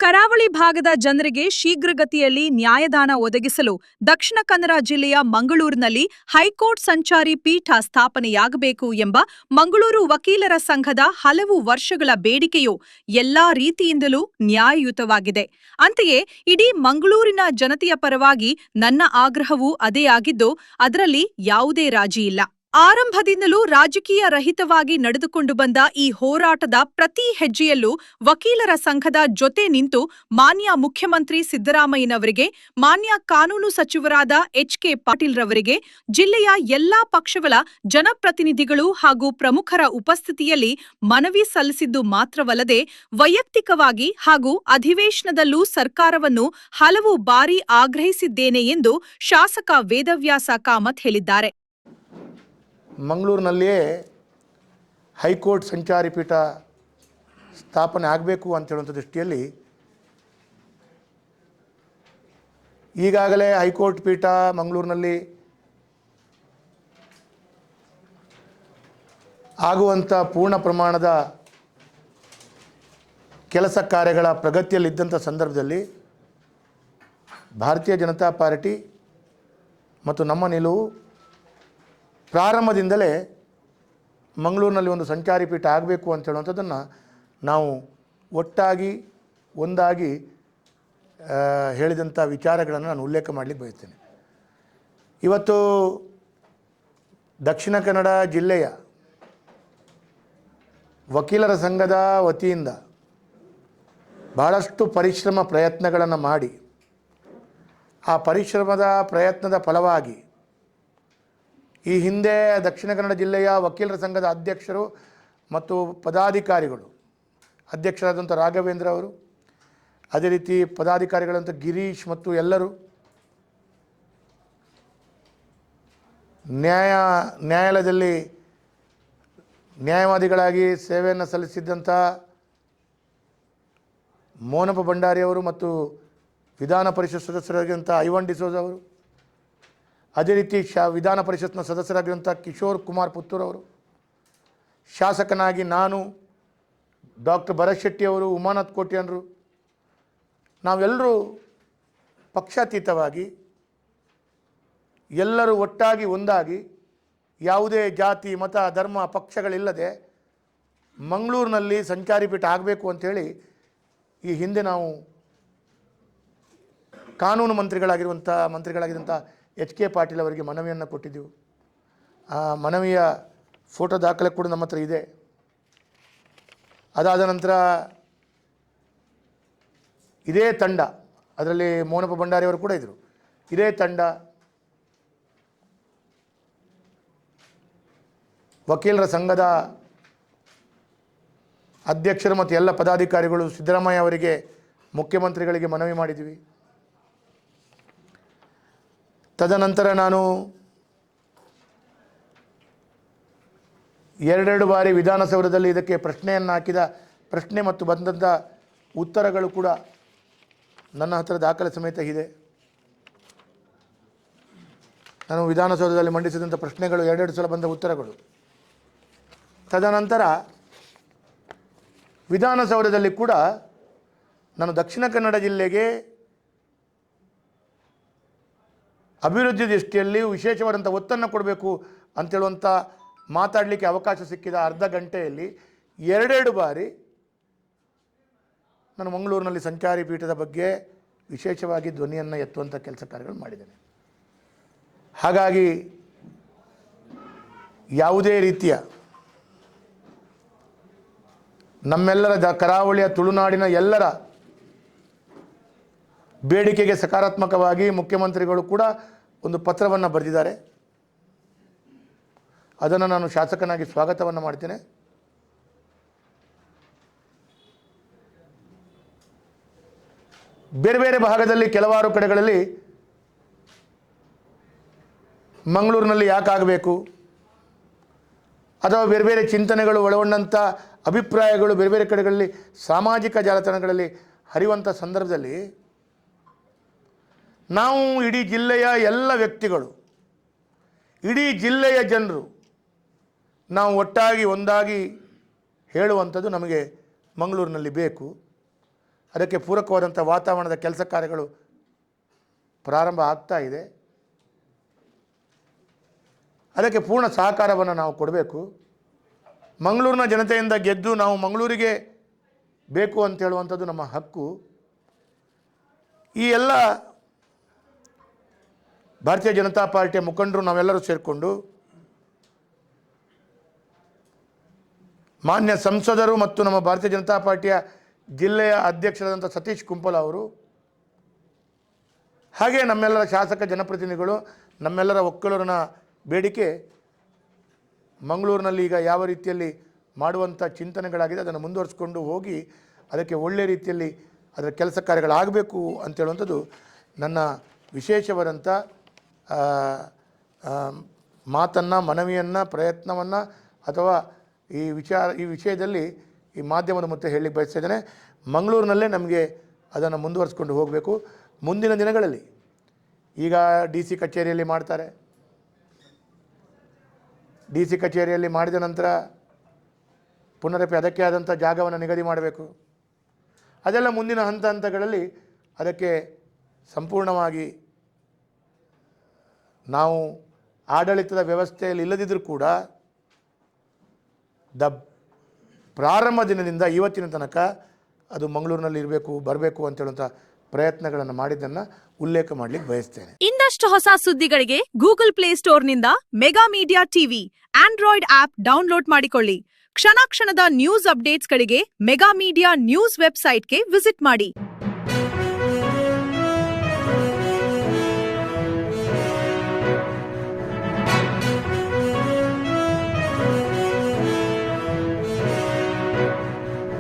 ಕರಾವಳಿ ಭಾಗದ ಜನರಿಗೆ ಶೀಘ್ರಗತಿಯಲ್ಲಿ ನ್ಯಾಯದಾನ ಒದಗಿಸಲು ದಕ್ಷಿಣ ಕನ್ನಡ ಜಿಲ್ಲೆಯ ಮಂಗಳೂರಿನಲ್ಲಿ ಹೈಕೋರ್ಟ್ ಸಂಚಾರಿ ಪೀಠ ಸ್ಥಾಪನೆಯಾಗಬೇಕು ಎಂಬ ಮಂಗಳೂರು ವಕೀಲರ ಸಂಘದ ಹಲವು ವರ್ಷಗಳ ಬೇಡಿಕೆಯು ಎಲ್ಲಾ ರೀತಿಯಿಂದಲೂ ನ್ಯಾಯಯುತವಾಗಿದೆ. ಅಂತೆಯೇ ಇಡೀ ಮಂಗಳೂರಿನ ಜನತೆಯ ಪರವಾಗಿ ನನ್ನ ಆಗ್ರಹವೂ ಅದೇ ಆಗಿದ್ದು, ಅದರಲ್ಲಿ ಯಾವುದೇ ರಾಜಿಯಿಲ್ಲ. ಆರಂಭದಿಂದಲೂ ರಾಜಕೀಯ ರಹಿತವಾಗಿ ನಡೆದುಕೊಂಡು ಬಂದ ಈ ಹೋರಾಟದ ಪ್ರತಿ ಹೆಜ್ಜೆಯಲ್ಲೂ ವಕೀಲರ ಸಂಘದ ಜೊತೆ ನಿಂತು ಮಾನ್ಯ ಮುಖ್ಯಮಂತ್ರಿ ಸಿದ್ದರಾಮಯ್ಯನವರಿಗೆ, ಮಾನ್ಯ ಕಾನೂನು ಸಚಿವರಾದ ಎಚ್.ಕೆ. ಪಾಟೀಲ್ ರವರಿಗೆ, ಜಿಲ್ಲೆಯ ಎಲ್ಲಾ ಪಕ್ಷಗಳ ಜನಪ್ರತಿನಿಧಿಗಳು ಹಾಗೂ ಪ್ರಮುಖರ ಉಪಸ್ಥಿತಿಯಲ್ಲಿ ಮನವಿ ಸಲ್ಲಿಸಿದ್ದು ಮಾತ್ರವಲ್ಲದೆ, ವೈಯಕ್ತಿಕವಾಗಿ ಹಾಗೂ ಅಧಿವೇಶನದಲ್ಲೂ ಸರ್ಕಾರವನ್ನು ಹಲವು ಬಾರಿ ಆಗ್ರಹಿಸಿದ್ದೇನೆ ಎಂದು ಶಾಸಕ ವೇದವ್ಯಾಸ ಕಾಮತ್ ಹೇಳಿದ್ದಾರೆ. ಮಂಗಳೂರಿನಲ್ಲಿಯೇ ಹೈಕೋರ್ಟ್ ಸಂಚಾರಿ ಪೀಠ ಸ್ಥಾಪನೆ ಆಗಬೇಕು ಅಂತ ಹೇಳುವಂಥ ದೃಷ್ಟಿಯಲ್ಲಿ ಈಗಾಗಲೇ ಹೈಕೋರ್ಟ್ ಪೀಠ ಮಂಗಳೂರಿನಲ್ಲಿ ಆಗುವಂಥ ಪೂರ್ಣ ಪ್ರಮಾಣದ ಕೆಲಸ ಕಾರ್ಯಗಳ ಪ್ರಗತಿಯಲ್ಲಿದ್ದಂಥ ಸಂದರ್ಭದಲ್ಲಿ ಭಾರತೀಯ ಜನತಾ ಪಾರ್ಟಿ ಮತ್ತು ನಮ್ಮ ನಿಲುವು ಪ್ರಾರಂಭದಿಂದಲೇ ಮಂಗಳೂರಿನಲ್ಲಿ ಒಂದು ಸಂಚಾರಿ ಪೀಠ ಆಗಬೇಕು ಅಂತ ಹೇಳುವಂಥದ್ದನ್ನು ನಾವು ಒಟ್ಟಾಗಿ ಒಂದಾಗಿ ಹೇಳಿದಂಥ ವಿಚಾರಗಳನ್ನು ನಾನು ಉಲ್ಲೇಖ ಮಾಡಲಿಕ್ಕೆ ಬಯಸ್ತೇನೆ. ಇವತ್ತು ದಕ್ಷಿಣ ಕನ್ನಡ ಜಿಲ್ಲೆಯ ವಕೀಲರ ಸಂಘದ ವತಿಯಿಂದ ಬಹಳಷ್ಟು ಪರಿಶ್ರಮ ಪ್ರಯತ್ನಗಳನ್ನು ಮಾಡಿ ಆ ಪರಿಶ್ರಮದ ಪ್ರಯತ್ನದ ಫಲವಾಗಿ ಈ ಹಿಂದೆ ದಕ್ಷಿಣ ಕನ್ನಡ ಜಿಲ್ಲೆಯ ವಕೀಲರ ಸಂಘದ ಅಧ್ಯಕ್ಷರು ಮತ್ತು ಪದಾಧಿಕಾರಿಗಳು, ಅಧ್ಯಕ್ಷರಾದಂಥ ರಾಘವೇಂದ್ರ ಅವರು, ಅದೇ ರೀತಿ ಪದಾಧಿಕಾರಿಗಳಂಥ ಗಿರೀಶ್ ಮತ್ತು ಎಲ್ಲರೂ ನ್ಯಾಯಾಲಯದಲ್ಲಿ ನ್ಯಾಯವಾದಿಗಳಾಗಿ ಸೇವೆಯನ್ನು ಸಲ್ಲಿಸಿದ್ದಂಥ ಮೋನಪ್ಪ ಭಂಡಾರಿಯವರು ಮತ್ತು ವಿಧಾನ ಪರಿಷತ್ ಸದಸ್ಯರಾಗಿದ್ದಂಥ ಐವನ್ ಡಿಸೋಜ್ ಅವರು, ಅದೇ ರೀತಿ ವಿಧಾನ ಪರಿಷತ್ನ ಸದಸ್ಯರಾಗಿರುವಂಥ ಕಿಶೋರ್ ಕುಮಾರ್ ಪುತ್ತೂರ್ ಅವರು, ಶಾಸಕನಾಗಿ ನಾನು, ಡಾಕ್ಟರ್ ಭರತ್ ಶೆಟ್ಟಿಯವರು, ಉಮಾನಾಥ್ ಕೋಟ್ಯಾನ್ರು, ನಾವೆಲ್ಲರೂ ಪಕ್ಷಾತೀತವಾಗಿ ಎಲ್ಲರೂ ಒಟ್ಟಾಗಿ ಒಂದಾಗಿ ಯಾವುದೇ ಜಾತಿ ಮತ ಧರ್ಮ ಪಕ್ಷಗಳಿಲ್ಲದೆ ಮಂಗಳೂರಿನಲ್ಲಿ ಸಂಚಾರಿ ಪೀಠ ಆಗಬೇಕು ಅಂಥೇಳಿ ಈ ಹಿಂದೆ ನಾವು ಕಾನೂನು ಮಂತ್ರಿಗಳಾಗಿದ್ದಂಥ ಎಚ್.ಕೆ. ಪಾಟೀಲ್ ಅವರಿಗೆ ಮನವಿಯನ್ನು ಕೊಟ್ಟಿದ್ದೆವು. ಆ ಮನವಿಯ ಫೋಟೋ ದಾಖಲೆ ಕೂಡ ನಮ್ಮ ಹತ್ರ ಇದೆ. ಅದಾದ ನಂತರ ಇದೇ ತಂಡ, ಅದರಲ್ಲಿ ಮೋನಪ್ಪ ಭಂಡಾರಿಯವರು ಕೂಡ ಇದ್ದರು, ಇದೇ ತಂಡ ವಕೀಲರ ಸಂಘದ ಅಧ್ಯಕ್ಷರು ಮತ್ತು ಎಲ್ಲ ಪದಾಧಿಕಾರಿಗಳು ಸಿದ್ದರಾಮಯ್ಯ ಅವರಿಗೆ, ಮುಖ್ಯಮಂತ್ರಿಗಳಿಗೆ ಮನವಿ ಮಾಡಿದ್ವಿ. ತದನಂತರ ನಾನು ಎರಡೆರಡು ಬಾರಿ ವಿಧಾನಸೌಧದಲ್ಲಿ ಇದಕ್ಕೆ ಪ್ರಶ್ನೆಯನ್ನು ಹಾಕಿದ ಪ್ರಶ್ನೆ ಮತ್ತು ಬಂದಂಥ ಉತ್ತರಗಳು ಕೂಡ ನನ್ನ ಹತ್ತಿರ ದಾಖಲೆ ಸಮೇತ ಇದೆ. ನಾನು ವಿಧಾನಸೌಧದಲ್ಲಿ ಮಂಡಿಸಿದಂಥ ಪ್ರಶ್ನೆಗಳು ಎರಡೆರಡು ಸಲ ಬಂದ ಉತ್ತರಗಳು. ತದನಂತರ ವಿಧಾನಸೌಧದಲ್ಲಿ ಕೂಡ ನಾನು ದಕ್ಷಿಣ ಕನ್ನಡ ಜಿಲ್ಲೆಗೆ ಅಭಿವೃದ್ಧಿ ದೃಷ್ಟಿಯಲ್ಲಿ ವಿಶೇಷವಾದಂಥ ಒತ್ತನ್ನು ಕೊಡಬೇಕು ಅಂತೇಳುವಂಥ ಮಾತಾಡಲಿಕ್ಕೆ ಅವಕಾಶ ಸಿಕ್ಕಿದ ಅರ್ಧ ಗಂಟೆಯಲ್ಲಿ ಎರಡೆರಡು ಬಾರಿ ನಾನು ಮಂಗಳೂರಿನಲ್ಲಿ ಸಂಚಾರಿ ಪೀಠದ ಬಗ್ಗೆ ವಿಶೇಷವಾಗಿ ಧ್ವನಿಯನ್ನು ಎತ್ತುವಂಥ ಕೆಲಸ ಕಾರ್ಯಗಳು ಮಾಡಿದ್ದೇನೆ. ಹಾಗಾಗಿ ಯಾವುದೇ ರೀತಿಯ ನಮ್ಮೆಲ್ಲರ ಕರಾವಳಿಯ ತುಳುನಾಡಿನ ಎಲ್ಲರ ಬೇಡಿಕೆಗೆ ಸಕಾರಾತ್ಮಕವಾಗಿ ಮುಖ್ಯಮಂತ್ರಿಗಳು ಕೂಡ ಒಂದು ಪತ್ರವನ್ನು ಬರೆದಿದ್ದಾರೆ. ಅದನ್ನು ನಾನು ಶಾಸಕನಾಗಿ ಸ್ವಾಗತವನ್ನು ಮಾಡ್ತೇನೆ. ಬೇರೆ ಬೇರೆ ಭಾಗದಲ್ಲಿ ಕೆಲವಾರು ಕಡೆಗಳಲ್ಲಿ ಮಂಗಳೂರಿನಲ್ಲಿ ಯಾಕಾಗಬೇಕು ಅಥವಾ ಬೇರೆ ಬೇರೆ ಚಿಂತನೆಗಳು ಒಳಗೊಂಡಂಥ ಅಭಿಪ್ರಾಯಗಳು ಬೇರೆ ಬೇರೆ ಕಡೆಗಳಲ್ಲಿ ಸಾಮಾಜಿಕ ಜಾಲತಾಣಗಳಲ್ಲಿ ಹರಿಯುವಂಥ ಸಂದರ್ಭದಲ್ಲಿ ನಾವು ಇಡೀ ಜಿಲ್ಲೆಯ ಎಲ್ಲ ವ್ಯಕ್ತಿಗಳು, ಇಡೀ ಜಿಲ್ಲೆಯ ಜನರು ನಾವು ಒಟ್ಟಾಗಿ ಒಂದಾಗಿ ಹೇಳುವಂಥದ್ದು ನಮಗೆ ಮಂಗಳೂರಿನಲ್ಲಿ ಬೇಕು. ಅದಕ್ಕೆ ಪೂರಕವಾದಂಥ ವಾತಾವರಣದ ಕೆಲಸ ಕಾರ್ಯಗಳು ಪ್ರಾರಂಭ ಆಗ್ತಾ ಇದೆ. ಅದಕ್ಕೆ ಪೂರ್ಣ ಸಹಕಾರವನ್ನು ನಾವು ಕೊಡಬೇಕು. ಮಂಗಳೂರಿನ ಜನತೆಯಿಂದ ಗೆದ್ದು ನಾವು ಮಂಗಳೂರಿಗೆ ಬೇಕು ಅಂತ ಹೇಳುವಂಥದ್ದು ನಮ್ಮ ಹಕ್ಕು. ಈ ಎಲ್ಲ ಭಾರತೀಯ ಜನತಾ ಪಾರ್ಟಿಯ ಮುಖಂಡರು ನಾವೆಲ್ಲರೂ ಸೇರಿಕೊಂಡು ಮಾನ್ಯ ಸಂಸದರು ಮತ್ತು ನಮ್ಮ ಭಾರತೀಯ ಜನತಾ ಪಾರ್ಟಿಯ ಜಿಲ್ಲೆಯ ಅಧ್ಯಕ್ಷರಾದಂಥ ಸತೀಶ್ ಕುಂಪಲ ಅವರು, ಹಾಗೆ ನಮ್ಮೆಲ್ಲರ ಶಾಸಕ ಜನಪ್ರತಿನಿಧಿಗಳು, ನಮ್ಮೆಲ್ಲರ ಒಕ್ಕಲೂರಿನ ಬೇಡಿಕೆ ಮಂಗಳೂರಿನಲ್ಲಿ ಈಗ ಯಾವ ರೀತಿಯಲ್ಲಿ ಮಾಡುವಂಥ ಚಿಂತನೆಗಳಾಗಿದೆ ಅದನ್ನು ಮುಂದುವರಿಸ್ಕೊಂಡು ಹೋಗಿ ಅದಕ್ಕೆ ಒಳ್ಳೆಯ ರೀತಿಯಲ್ಲಿ ಅದರ ಕೆಲಸ ಕಾರ್ಯಗಳಾಗಬೇಕು ಅಂತೇಳುವಂಥದ್ದು ನನ್ನ ವಿಶೇಷವಾದಂಥ ಮಾತನ್ನು, ಮನವಿಯನ್ನು, ಪ್ರಯತ್ನವನ್ನು ಅಥವಾ ಈ ವಿಷಯದಲ್ಲಿ ಈ ಮಾಧ್ಯಮದ ಮುಂದೆ ಹೇಳಲಿಕ್ಕೆ ಬಯಸ್ತಿದ್ದೇನೆ. ಮಂಗಳೂರಿನಲ್ಲೇ ನಮಗೆ ಅದನ್ನು ಮುಂದುವರಿಸ್ಕೊಂಡು ಹೋಗಬೇಕು. ಮುಂದಿನ ದಿನಗಳಲ್ಲಿ ಈಗ DC ಕಚೇರಿಯಲ್ಲಿ ಮಾಡ್ತಾರೆ. DC ಕಚೇರಿಯಲ್ಲಿ ಮಾಡಿದ ನಂತರ ಪುನರಪಿ ಅದಕ್ಕೆ ಆದಂಥ ಜಾಗವನ್ನು ನಿಗದಿ ಮಾಡಬೇಕು. ಅದೆಲ್ಲ ಮುಂದಿನ ಹಂತಗಳಲ್ಲಿ ಅದಕ್ಕೆ ಸಂಪೂರ್ಣವಾಗಿ ನಾವು ಆಡಳಿತದ ವ್ಯವಸ್ಥೆಯಲ್ಲಿ ಇಲ್ಲದಿದ್ದರೂ ಕೂಡ ಪ್ರಾರಂಭ ದಿನದಿಂದ ಇವತ್ತಿನ ತನಕ ಅದು ಮಂಗಳೂರಿನಲ್ಲಿ ಬರಬೇಕು ಅಂತ ಹೇಳುವಂಥ ಪ್ರಯತ್ನಗಳನ್ನು ಮಾಡಿದ್ದನ್ನು ಉಲ್ಲೇಖ ಮಾಡಲಿಕ್ಕೆ ಬಯಸ್ತೇನೆ. ಇನ್ನಷ್ಟು ಹೊಸ ಸುದ್ದಿಗಳಿಗೆ Google play store mega media TV android app download ಮಾಡಿಕೊಳ್ಳಿ. ಕ್ಷಣ ಕ್ಷಣದ news updates mega media news website visit ಮಾಡಿ.